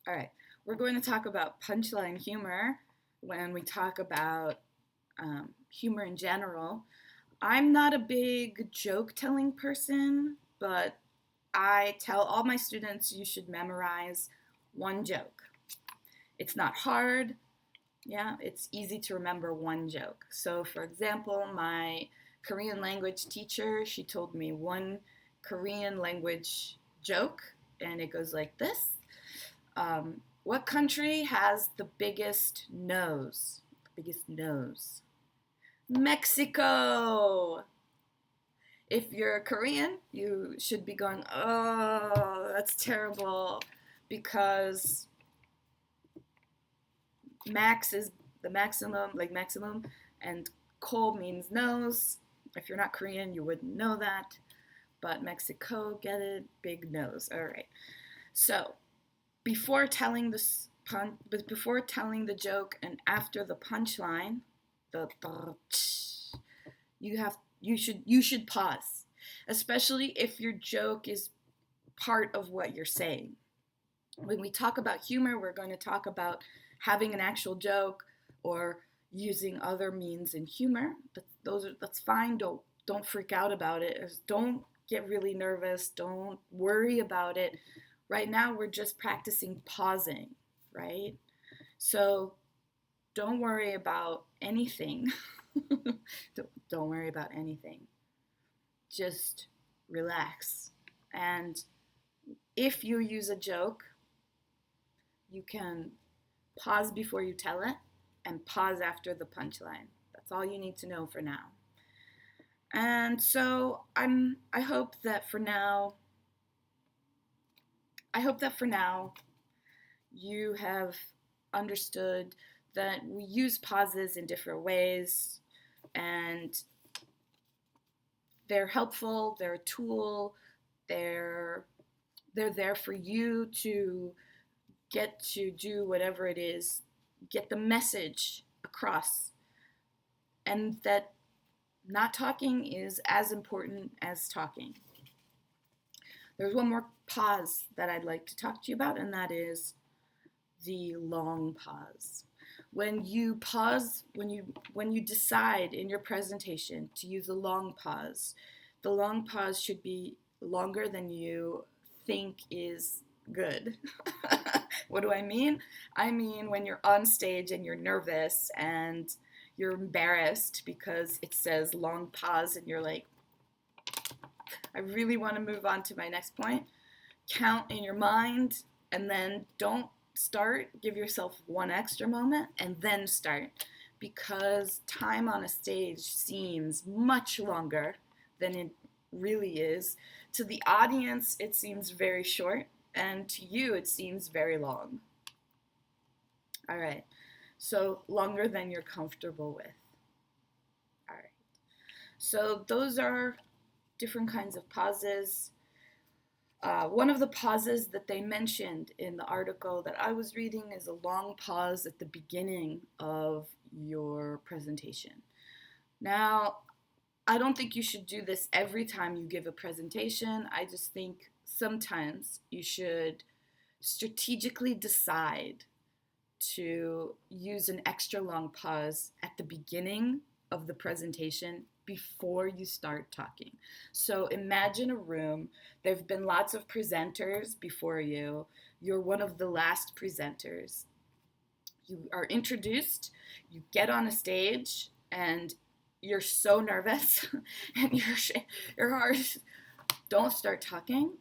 All right, we're going to talk about punchline humor when we talk about humor in general. I'm not a big joke telling person, but I tell all my students you should memorize one joke. It's not hard. Yeah, it's easy to remember one joke. So, for example, my Korean language teacher, she told me one Korean language joke, and it goes like this. What country has the biggest nose? The biggest nose. Mexico! If you're Korean, you should be going, oh, that's terrible, because max is the maximum, like maximum, and ko means nose. If you're not Korean, you wouldn't know that, but Mexico, get it? Big nose. All right. So, before telling before telling the joke and after the punchline, the you should pause, especially if your joke is part of what you're saying. When we talk about humor, we're going to talk about having an actual joke or using other means in humor. That's fine. Don't freak out about it. Don't get really nervous. Don't worry about it. Right now, we're just practicing pausing, right? So don't worry about anything. don't worry about anything. Just relax. And if you use a joke, you can pause before you tell it and pause after the punchline. That's all you need to know for now. And so I hope that for now you have understood that we use pauses in different ways, and they're helpful, they're a tool, they're there for you to get to do whatever it is, get the message across, and that not talking is as important as talking. There's one more pause that I'd like to talk to you about, and that is the long pause. When you pause, when you decide in your presentation to use a long pause, the long pause should be longer than you think is good. What do I mean? I mean when you're on stage and you're nervous and you're embarrassed because it says long pause and you're like, I really want to move on to my next point. Count in your mind and then don't start. Give yourself one extra moment and then start, because time on a stage seems much longer than it really is. To the audience, it seems very short, and to you, it seems very long. All right, so longer than you're comfortable with. All right, so those are different kinds of pauses. One of the pauses that they mentioned in the article that I was reading is a long pause at the beginning of your presentation. Now, I don't think you should do this every time you give a presentation. I just think sometimes you should strategically decide to use an extra long pause at the beginning of the presentation before you start talking. So imagine a room. There have been lots of presenters before you. You're one of the last presenters. You are introduced, you get on a stage, and you're so nervous and your heart is, don't start talking.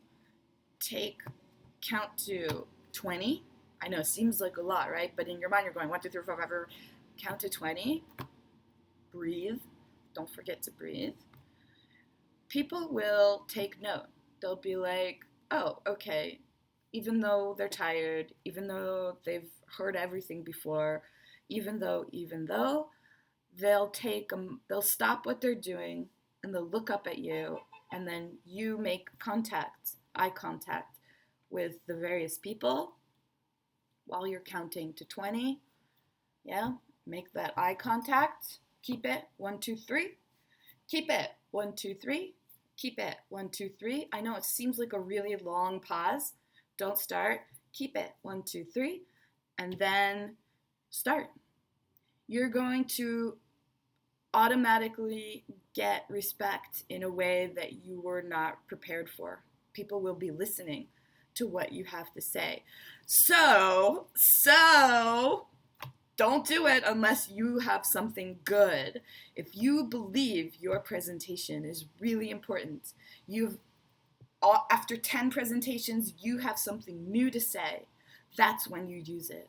Count to 20. I know it seems like a lot, right? But in your mind, you're going 1, 2, 3, 4, 5, 5. Count to 20. Breathe. Don't forget to breathe. People will take note. They'll be like, oh, okay. Even though they're tired, even though they've heard everything before, even though, they'll stop what they're doing and they'll look up at you, and then you make eye contact with the various people while you're counting to 20. Yeah, make that eye contact. Keep it. 1, 2, 3. Keep it. 1, 2, 3. Keep it. 1, 2, 3. I know it seems like a really long pause. Don't start. Keep it. 1, 2, 3, and then start. You're going to automatically get respect in a way that you were not prepared for. People will be listening to what you have to say. So don't do it unless you have something good. If you believe your presentation is really important, after 10 presentations, you have something new to say. That's when you use it.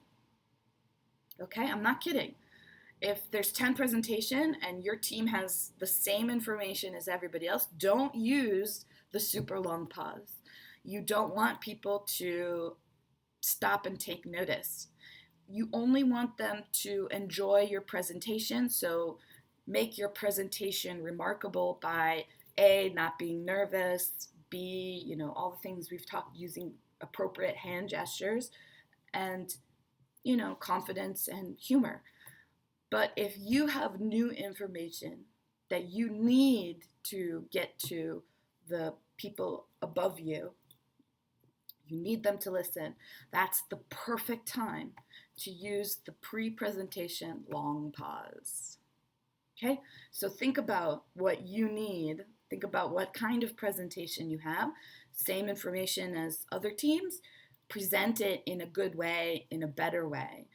Okay, I'm not kidding. If there's 10 presentation and your team has the same information as everybody else, don't use the super long pause. You don't want people to stop and take notice. You only want them to enjoy your presentation, so make your presentation remarkable by A, not being nervous, B, all the things we've talked, using appropriate hand gestures, and, confidence and humor. But if you have new information that you need to get to the people above you, you need them to listen, that's the perfect time to use the pre-presentation long pause. Okay? So think about what you need. Think about what kind of presentation you have. Same information as other teams. Present it in a good way, in a better way.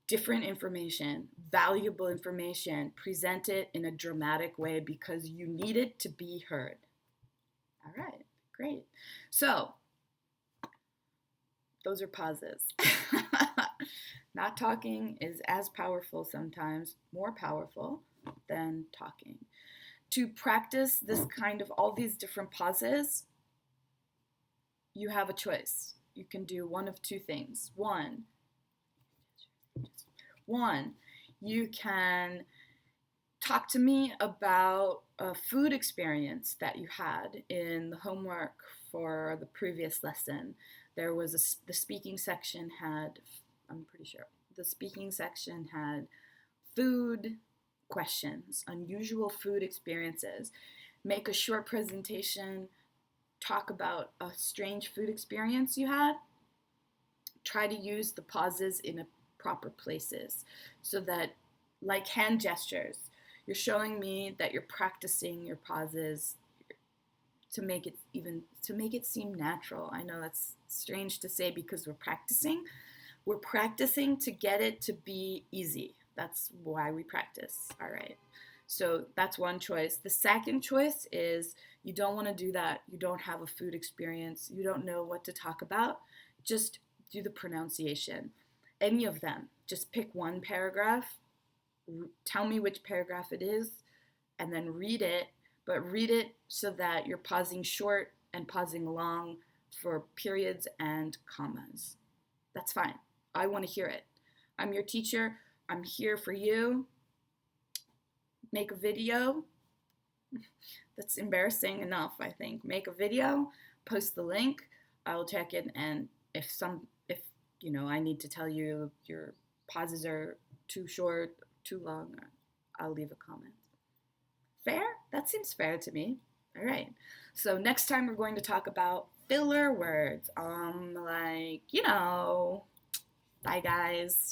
Different information, valuable information, present it in a dramatic way because you need it to be heard. All right, great. So, those are pauses. Not talking is as powerful sometimes, more powerful than talking. To practice this kind of all these different pauses, you have a choice. You can do one of two things. One, you can talk to me about a food experience that you had in the homework for the previous lesson. There was the speaking section had, I'm pretty sure, the speaking section had food questions, unusual food experiences. Make a short presentation, talk about a strange food experience you had. Try to use the pauses in a proper places so that, like hand gestures, you're showing me that you're practicing your pauses to make it seem natural. I know that's strange to say because we're practicing to get it to be easy. That's why we practice. All right, so that's one choice. The second choice is you don't want to do that. You don't have a food experience, you don't know what to talk about. Just do the pronunciation. Any of them. Just pick one paragraph, tell me which paragraph it is, and then read it, but read it so that you're pausing short and pausing long for periods and commas. That's fine. I want to hear it. I'm your teacher. I'm here for you. Make a video. That's embarrassing enough, I think. Make a video, post the link. I will check it, and if I need to tell you your pauses are too short, too long, I'll leave a comment. Fair? That seems fair to me. All right. So next time we're going to talk about filler words. Bye guys.